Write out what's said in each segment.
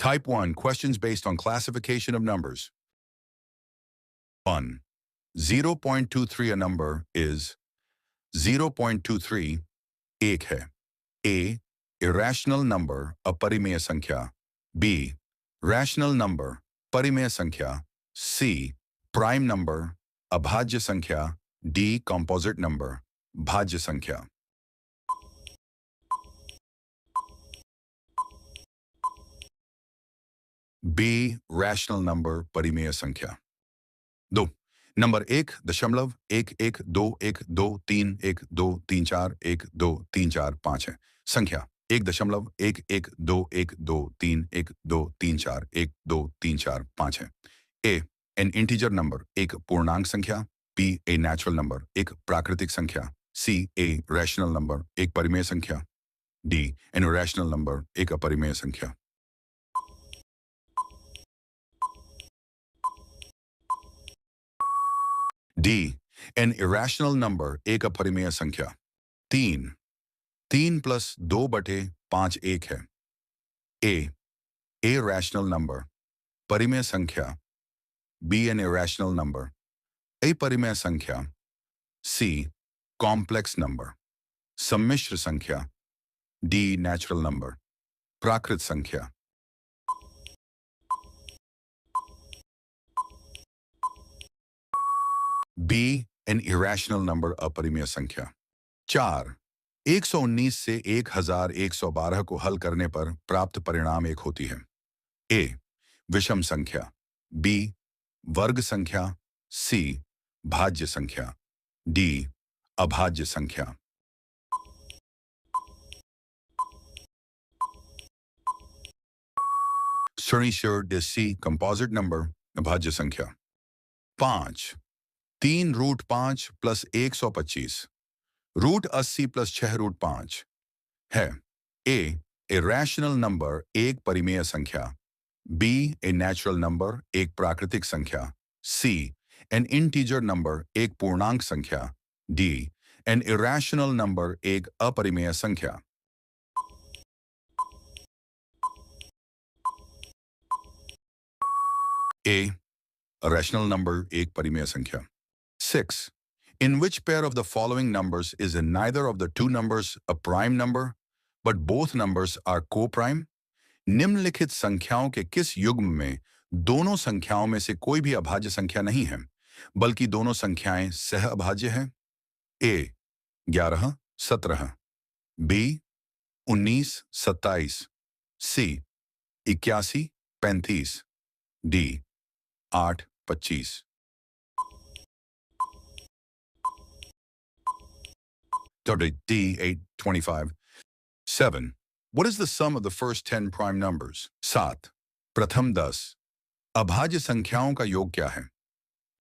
Type 1. Questions based on classification of numbers. 1. 0.23 a number is 0.23 एक है. A. Irrational number अपरिमेय संख्या. B. Rational number परिमेय संख्या. C. Prime number अभाज्य संख्या. D. Composite number भाज्य संख्या. B. Rational number परिमेय संख्या. 2. नंबर 1 दशमलव 1 1 2 1 2 3 1 2 3 4 1 2 3 4 5 है. संख्या 1 दशमलव 1 1 2 1 2 3 1 2 3 4 1 2 3 4 5 है. A. An integer number एक पूर्णांक संख्या. B. A natural number एक प्राकृतिक संख्या. C. A rational number एक परिमेय संख्या. D. An irrational number एक अपरिमेय संख्या. D. An irrational number एक अपरिमेय संख्या. 3. 3 प्लस 2 बटे 5 1 है. A. A rational number परिमेय संख्या. B. An irrational number अपरिमेय संख्या. C. Complex number सम्मिश्र संख्या. D. Natural number प्राकृत संख्या. B. An irrational number अपरिमेय संख्या. 4. 119 से 1112 को हल करने पर प्राप्त परिणाम एक होती है. A. विषम संख्या. B. वर्ग संख्या. C. भाज्य संख्या. D. अभाज्य संख्या. Sure is C. Composite number अभाज्य संख्या. 5. 3 root 5 plus 125 root 80 plus 6 root 5 है. A. A rational number एक परिमेय संख्या. B. A natural number एक प्राकृतिक संख्या. C. An integer number एक पूर्णांक संख्या. D. An irrational number एक अपरिमेय संख्या. A. A rational number एक परिमेय संख्या. 6. In which pair of the following numbers is neither of the two numbers a prime number, but both numbers are co-prime? निम्नलिखित संख्याओं के किस युग्म में दोनों संख्याओं में से कोई भी अभाज्य संख्या नहीं है, बल्कि दोनों संख्याएं सह अभाज्य हैं? A. 11 17 B. 19 27 C. 81 35 D. 8 25 D. 8 25 7. What is the sum of the first 10 prime numbers? 7. प्रथम 10 अभाज्य संख्याओं का योग क्या है?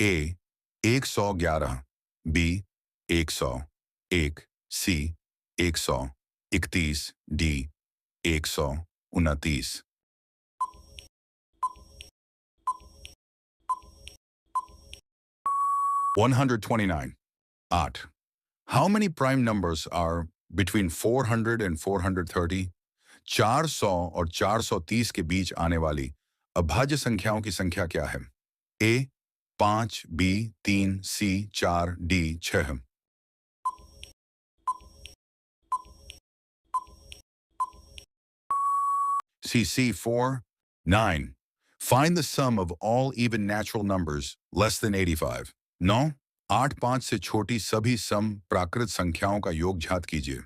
A. 111 B. 100 1 C. 100 31 D. 129 129 8. How many prime numbers are between 400 and 430? 400 और 430 के बीच आने वाली अभाज्य संख्याओं की संख्या क्या है? A. 5 B. 3 C. 4 D. 6 C. 4 9. Find the sum of all even natural numbers less than 85. 9. 8 5 से छोटी सभी सम प्राकृत संख्याओं का योग ज्ञात कीजिए.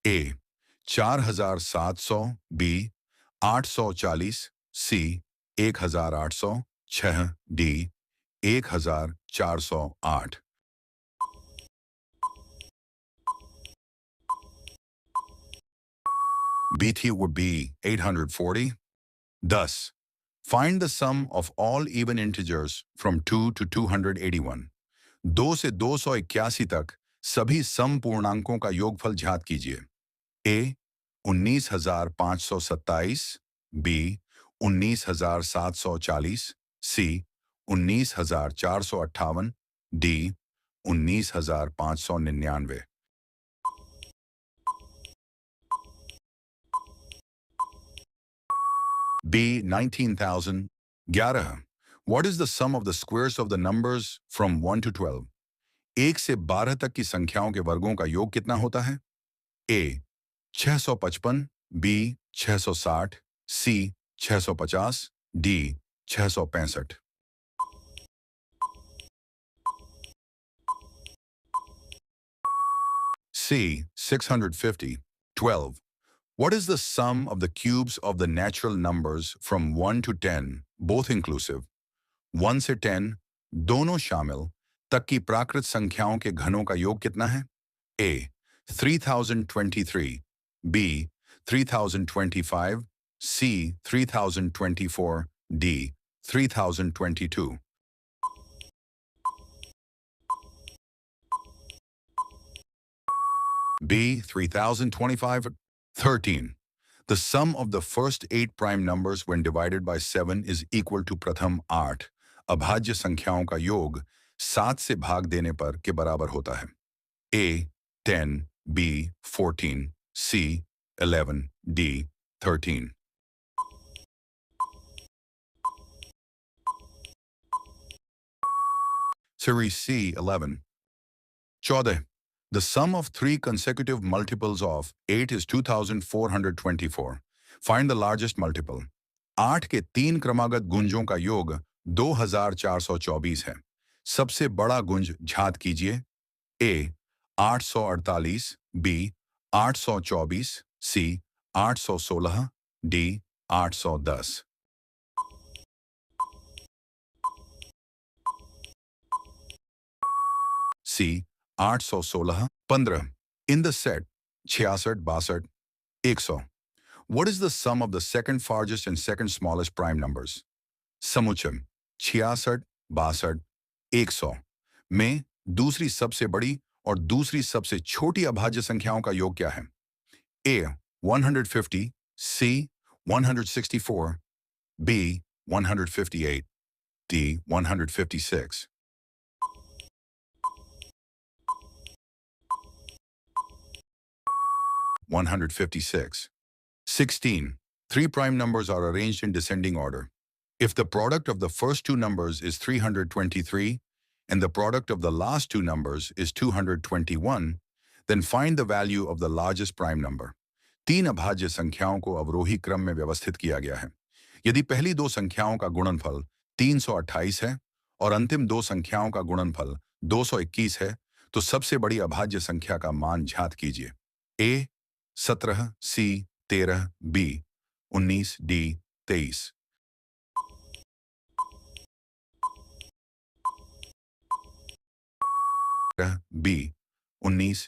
A. 4700 B. 840 C. 1800 6 D. 1408 BT would be 840. Thus, find the sum of all even integers from 2 to 281. 2 से 281 तक सभी सम पूर्णांकों का योगफल ज्ञात कीजिए. A. 19527 B. 19740 C. 19458 D. 19599 B. 19,000. 11. What is the sum of the squares of the numbers from 1 to 12? 1 से 12 तक की संख्याओं के वर्गों का योग कितना होता है? A. 655, B. 660, C. 650, D. 665. C. 650. 12. What is the sum of the cubes of the natural numbers from 1 to 10, both inclusive? 1 से 10, दोनों शामिल, तक की प्राकृत संख्याओं के घनों का योग कितना है? A. 3023, B. 3025, C. 3024, D. 3022. B. 3025. 13. The sum of the first 8 prime numbers when divided by 7 is equal to प्रथम 8 अभाज्य संख्याओं का योग 7 से भाग देने पर के बराबर होता है. A. 10, B. 14, C. 11, D. 13. Series C. 11. 14. The sum of 3 consecutive multiples of 8 is 2424. Find the largest multiple. 8 के 3 क्रमागत गुंजों का योग 2424 है. सबसे बड़ा गुंज ज्ञात कीजिए. A. 848, B. 824, C. 816, D. 810. C. 816. 15. In the set 66, 62, 100. What is the sum of the second largest and second smallest prime numbers? समुच्चय 66, 62, 100 में दूसरी सबसे बड़ी और दूसरी सबसे छोटी अभाज्य संख्याओं का योग क्या है? A. 150, C. 164, B. 158, D. 156. 156. 16. 3 prime numbers are arranged in descending order. If the product of the first 2 numbers is 323 and the product of the last 2 numbers is 221, then find the value of the largest prime number. 3 अभाज्य संख्याओं को अवरोही क्रम में व्यवस्थित किया गया है. यदि पहली 2 संख्याओं का गुणनफल 328 है और अंतिम 2 संख्याओं का गुणनफल 221 है, तो सबसे बड़ी अभाज्य संख्या का मान ज्ञात कीजिए. A. 17, C. 13, B. 19, D. 23. B. 19,